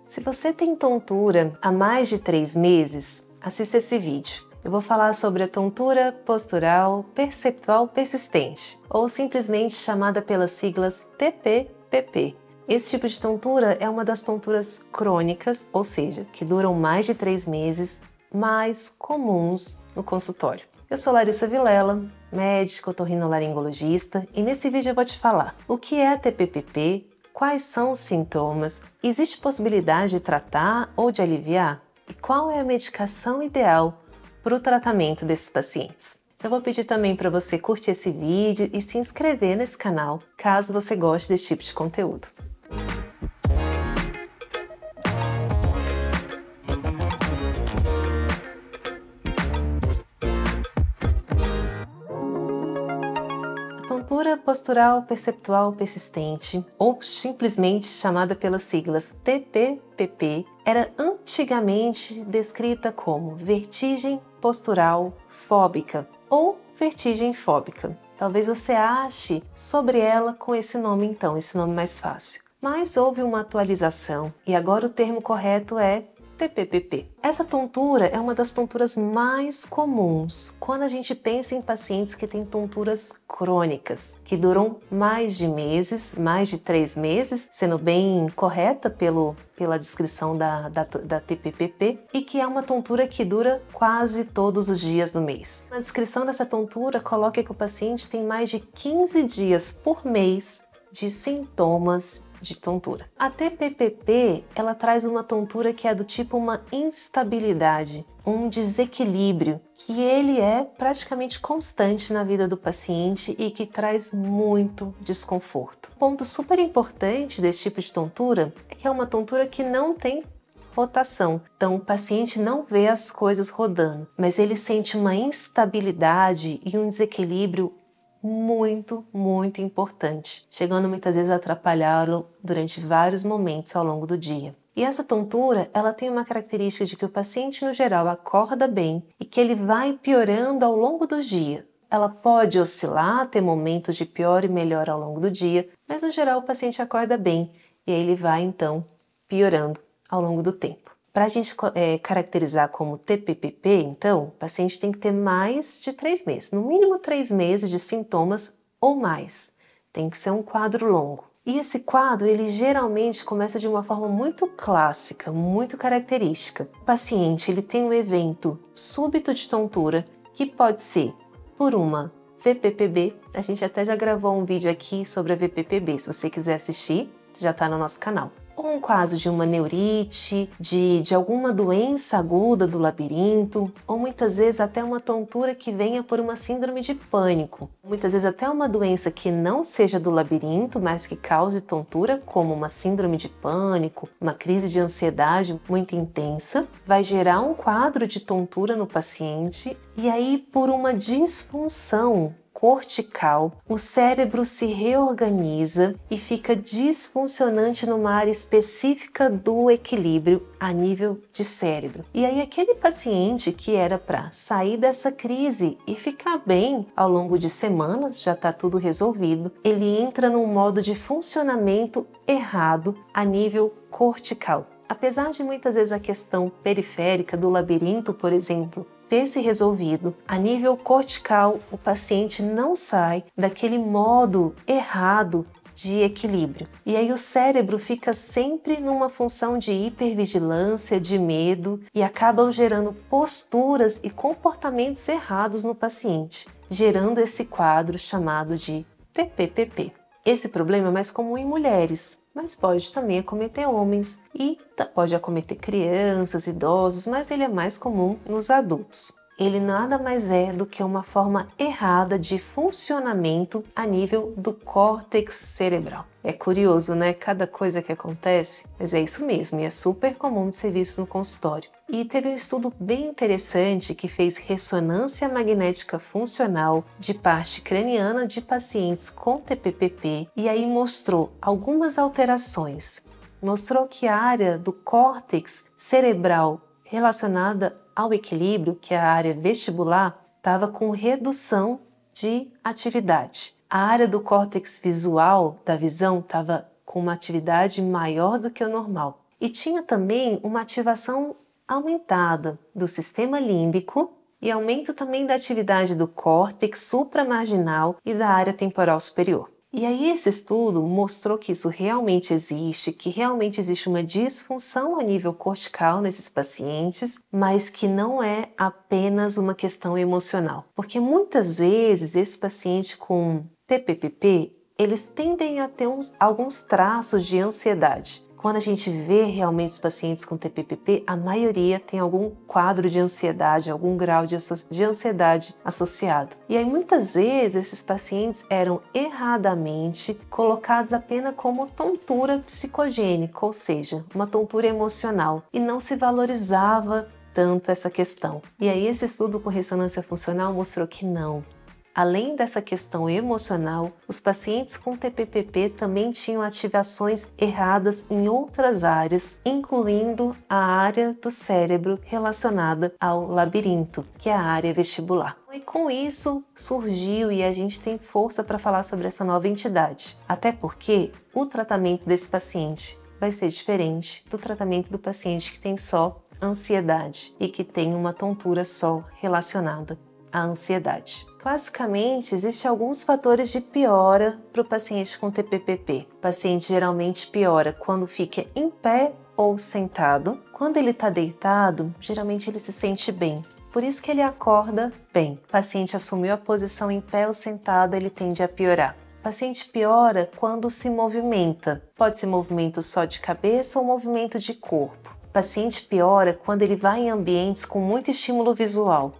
Se você tem tontura há mais de 3 meses, assista esse vídeo. Eu vou falar sobre a tontura postural perceptual persistente, ou simplesmente chamada pelas siglas TPPP. Esse tipo de tontura é uma das tonturas crônicas, ou seja, que duram mais de 3 meses, mais comuns no consultório. Eu sou Larissa Vilela, médica otorrinolaringologista, e nesse vídeo eu vou te falar o que é a TPPP, quais são os sintomas, existe possibilidade de tratar ou de aliviar? E qual é a medicação ideal para o tratamento desses pacientes? Eu vou pedir também para você curtir esse vídeo e se inscrever nesse canal, caso você goste desse tipo de conteúdo. Tontura postural perceptual persistente, ou simplesmente chamada pelas siglas TPPP, era antigamente descrita como vertigem postural fóbica ou vertigem fóbica. Talvez você ache sobre ela com esse nome então, esse nome mais fácil. Mas houve uma atualização e agora o termo correto é TPPP. Essa tontura é uma das tonturas mais comuns quando a gente pensa em pacientes que têm tonturas crônicas, que duram mais de meses, mais de 3 meses, sendo bem correta pela descrição da TPPP, e que é uma tontura que dura quase todos os dias do mês. Na descrição dessa tontura, coloca que o paciente tem mais de 15 dias por mês de sintomas de tontura. A TPPP, ela traz uma tontura que é do tipo uma instabilidade, um desequilíbrio, que ele é praticamente constante na vida do paciente e que traz muito desconforto. Um ponto super importante desse tipo de tontura é que é uma tontura que não tem rotação. Então o paciente não vê as coisas rodando, mas ele sente uma instabilidade e um desequilíbrio muito importante, chegando muitas vezes a atrapalhá-lo durante vários momentos ao longo do dia. E essa tontura, ela tem uma característica de que o paciente no geral acorda bem e que ele vai piorando ao longo do dia. Ela pode oscilar, ter momentos de pior e melhor ao longo do dia, mas no geral o paciente acorda bem e aí ele vai então piorando ao longo do tempo. Para a gente caracterizar como TPPP, então, o paciente tem que ter mais de 3 meses, no mínimo 3 meses de sintomas ou mais. Tem que ser um quadro longo. E esse quadro, ele geralmente começa de uma forma muito clássica, muito característica. O paciente, ele tem um evento súbito de tontura, que pode ser por uma VPPB. A gente até já gravou um vídeo aqui sobre a VPPB, se você quiser assistir, já está no nosso canal. Ou um caso de uma neurite, de alguma doença aguda do labirinto, ou muitas vezes até uma tontura que venha por uma síndrome de pânico. Muitas vezes até uma doença que não seja do labirinto, mas que cause tontura, como uma síndrome de pânico, uma crise de ansiedade muito intensa, vai gerar um quadro de tontura no paciente, e aí por uma disfunção cortical, o cérebro se reorganiza e fica disfuncionante numa área específica do equilíbrio a nível de cérebro. E aí aquele paciente que era para sair dessa crise e ficar bem ao longo de semanas, já está tudo resolvido, ele entra num modo de funcionamento errado a nível cortical. Apesar de muitas vezes a questão periférica do labirinto, por exemplo, ter se resolvido, a nível cortical o paciente não sai daquele modo errado de equilíbrio. E aí o cérebro fica sempre numa função de hipervigilância, de medo, e acabam gerando posturas e comportamentos errados no paciente, gerando esse quadro chamado de TPPP. Esse problema é mais comum em mulheres, mas pode também acometer homens e pode acometer crianças, idosos, mas ele é mais comum nos adultos. Ele nada mais é do que uma forma errada de funcionamento a nível do córtex cerebral. É curioso, né? Cada coisa que acontece, mas é isso mesmo, e é super comum de ser visto no consultório. E teve um estudo bem interessante que fez ressonância magnética funcional de parte craniana de pacientes com TPPP e aí mostrou algumas alterações. Mostrou que a área do córtex cerebral relacionada ao equilíbrio, que é a área vestibular, estava com redução de atividade. A área do córtex visual, da visão, estava com uma atividade maior do que o normal. E tinha também uma ativação aumentada do sistema límbico e aumento também da atividade do córtex supramarginal e da área temporal superior. E aí esse estudo mostrou que isso realmente existe, que realmente existe uma disfunção a nível cortical nesses pacientes, mas que não é apenas uma questão emocional. Porque muitas vezes esse paciente com TPPP, eles tendem a ter alguns traços de ansiedade. Quando a gente vê realmente os pacientes com TPPP, a maioria tem algum quadro de ansiedade, algum grau de ansiedade associado. E aí muitas vezes esses pacientes eram erradamente colocados apenas como tontura psicogênica, ou seja, uma tontura emocional, e não se valorizava tanto essa questão. E aí esse estudo com ressonância funcional mostrou que não. Além dessa questão emocional, os pacientes com TPPP também tinham ativações erradas em outras áreas, incluindo a área do cérebro relacionada ao labirinto, que é a área vestibular. E com isso surgiu e a gente tem força para falar sobre essa nova entidade. Até porque o tratamento desse paciente vai ser diferente do tratamento do paciente que tem só ansiedade e que tem uma tontura só relacionada à ansiedade. Classicamente, existem alguns fatores de piora para o paciente com TPPP. O paciente geralmente piora quando fica em pé ou sentado. Quando ele está deitado, geralmente ele se sente bem. Por isso que ele acorda bem. O paciente assumiu a posição em pé ou sentado, ele tende a piorar. O paciente piora quando se movimenta. Pode ser movimento só de cabeça ou movimento de corpo. O paciente piora quando ele vai em ambientes com muito estímulo visual.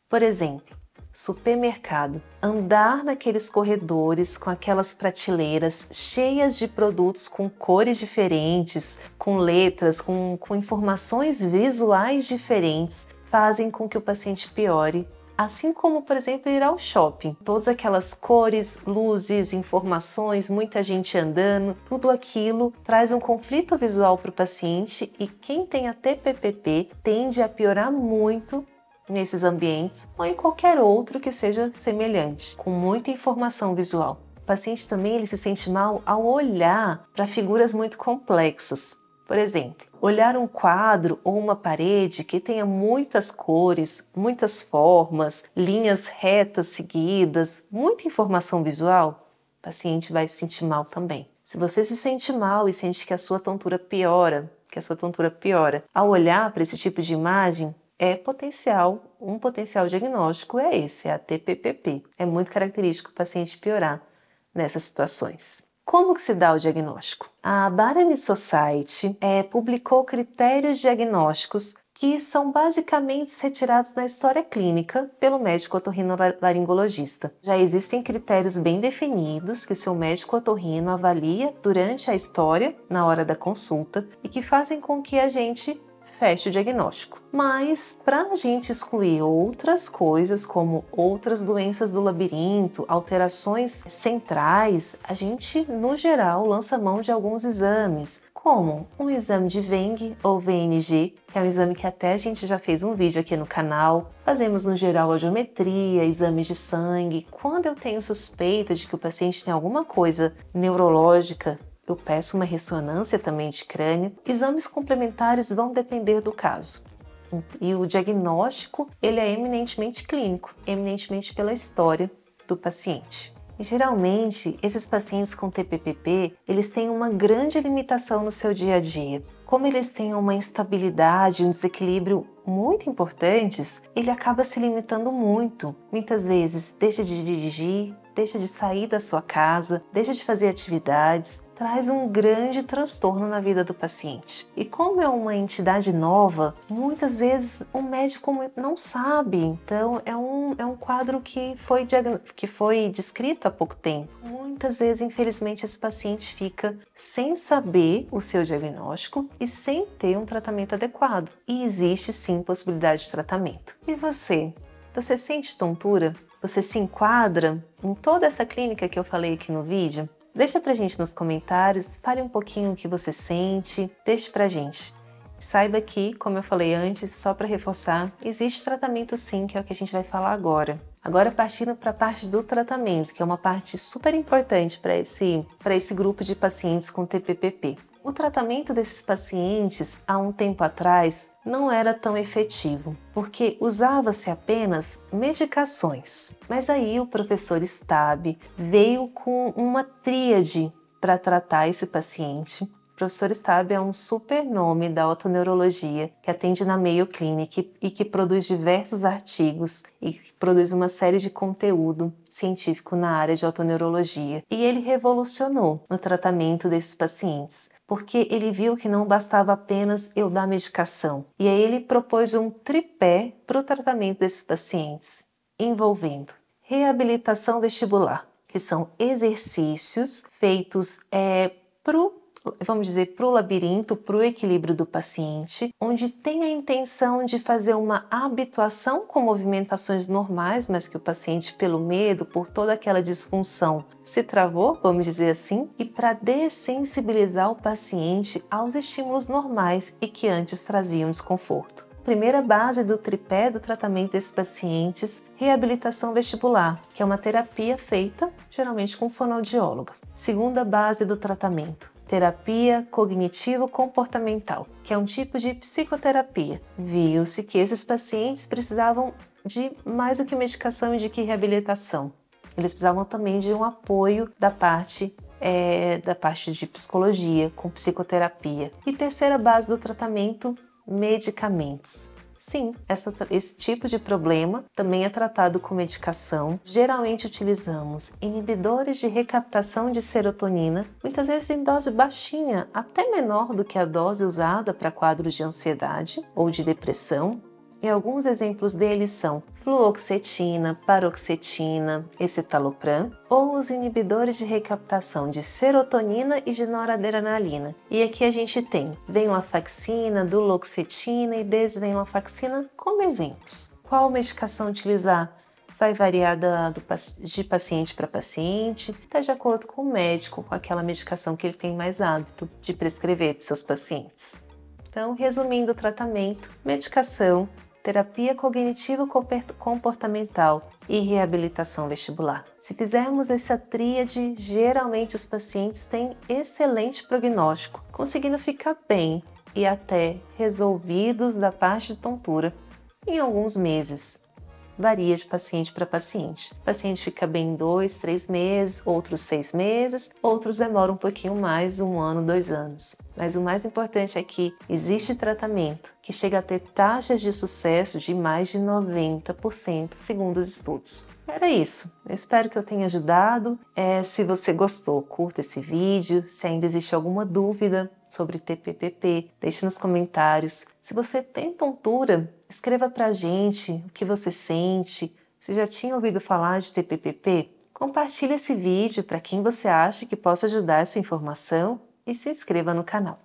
Por exemplo, supermercado. Andar naqueles corredores com aquelas prateleiras cheias de produtos com cores diferentes, com letras, com informações visuais diferentes, fazem com que o paciente piore. Assim como, por exemplo, ir ao shopping. Todas aquelas cores, luzes, informações, muita gente andando, tudo aquilo traz um conflito visual para o paciente e quem tem a TPPP tende a piorar muito nesses ambientes ou em qualquer outro que seja semelhante, com muita informação visual. O paciente também ele se sente mal ao olhar para figuras muito complexas. Por exemplo, olhar um quadro ou uma parede que tenha muitas cores, muitas formas, linhas retas seguidas, muita informação visual, o paciente vai se sentir mal também. Se você se sente mal e sente que a sua tontura piora, ao olhar para esse tipo de imagem, um potencial diagnóstico é esse, é a TPPP. É muito característico o paciente piorar nessas situações. Como que se dá o diagnóstico? A Barani Society publicou critérios diagnósticos que são basicamente retirados na história clínica pelo médico otorrinolaringologista. Já existem critérios bem definidos que o seu médico otorrino avalia durante a história, na hora da consulta, e que fazem com que a gente feche o diagnóstico. Mas para a gente excluir outras coisas, como outras doenças do labirinto, alterações centrais, a gente, no geral, lança mão de alguns exames, como um exame de Weng ou VNG, que é um exame que até a gente já fez um vídeo aqui no canal. Fazemos, no geral, audiometria, exames de sangue. Quando eu tenho suspeita de que o paciente tem alguma coisa neurológica, eu peço uma ressonância também de crânio. Exames complementares vão depender do caso. E o diagnóstico, ele é eminentemente clínico, eminentemente pela história do paciente. E geralmente, esses pacientes com TPPP, eles têm uma grande limitação no seu dia a dia. Como eles têm uma instabilidade, um desequilíbrio muito importantes, ele acaba se limitando muito. Muitas vezes deixa de dirigir, deixa de sair da sua casa, deixa de fazer atividades, traz um grande transtorno na vida do paciente. E como é uma entidade nova, muitas vezes o médico não sabe, então é um quadro que foi descrito há pouco tempo. Muitas vezes, infelizmente, esse paciente fica sem saber o seu diagnóstico e sem ter um tratamento adequado. E existe sim possibilidade de tratamento. E você? Você sente tontura? Você se enquadra em toda essa clínica que eu falei aqui no vídeo? Deixa pra gente nos comentários, fale um pouquinho o que você sente, deixe pra gente. Saiba que, como eu falei antes, só para reforçar, existe tratamento sim, que é o que a gente vai falar agora. Agora partindo para a parte do tratamento, que é uma parte super importante para esse grupo de pacientes com TPPP. O tratamento desses pacientes, há um tempo atrás, não era tão efetivo, porque usava-se apenas medicações. Mas aí o professor Stab veio com uma tríade para tratar esse paciente. O professor Stab é um super nome da otoneurologia, que atende na Mayo Clinic e que produz diversos artigos e que produz uma série de conteúdo científico na área de otoneurologia. E ele revolucionou no tratamento desses pacientes, porque ele viu que não bastava apenas eu dar medicação. E aí ele propôs um tripé para o tratamento desses pacientes, envolvendo reabilitação vestibular, que são exercícios feitos para o labirinto, para o equilíbrio do paciente, onde tem a intenção de fazer uma habituação com movimentações normais, mas que o paciente, pelo medo, por toda aquela disfunção, se travou, vamos dizer assim, e para dessensibilizar o paciente aos estímulos normais e que antes traziam desconforto. Primeira base do tripé do tratamento desses pacientes, reabilitação vestibular, que é uma terapia feita geralmente com fonoaudióloga. Segunda base do tratamento, terapia cognitivo-comportamental, que é um tipo de psicoterapia. Viu-se que esses pacientes precisavam de mais do que medicação e de que reabilitação. Eles precisavam também de um apoio da parte de psicologia, com psicoterapia. E terceira base do tratamento, medicamentos. Sim, esse tipo de problema também é tratado com medicação. Geralmente utilizamos inibidores de recaptação de serotonina, muitas vezes em dose baixinha, até menor do que a dose usada para quadros de ansiedade ou de depressão. E alguns exemplos deles são fluoxetina, paroxetina, escitalopram ou os inibidores de recaptação de serotonina e de noradrenalina. E aqui a gente tem venlafaxina, duloxetina e desvenlafaxina como exemplos. Qual medicação utilizar? Vai variar de paciente para paciente, está de acordo com o médico, com aquela medicação que ele tem mais hábito de prescrever para os seus pacientes. Então, resumindo o tratamento, medicação, terapia cognitivo-comportamental e reabilitação vestibular. Se fizermos essa tríade, geralmente os pacientes têm excelente prognóstico, conseguindo ficar bem e até resolvidos da parte de tontura em alguns meses. Varia de paciente para paciente. O paciente fica bem em 2, 3 meses, outros 6 meses, outros demoram um pouquinho mais, 1 ano, 2 anos. Mas o mais importante é que existe tratamento que chega a ter taxas de sucesso de mais de 90%, segundo os estudos. Era isso. Eu espero que eu tenha ajudado. Se você gostou, curta esse vídeo. Se ainda existe alguma dúvida sobre TPPP, deixe nos comentários. Se você tem tontura, escreva pra gente o que você sente. Você já tinha ouvido falar de TPPP? Compartilhe esse vídeo para quem você acha que possa ajudar essa informação e se inscreva no canal.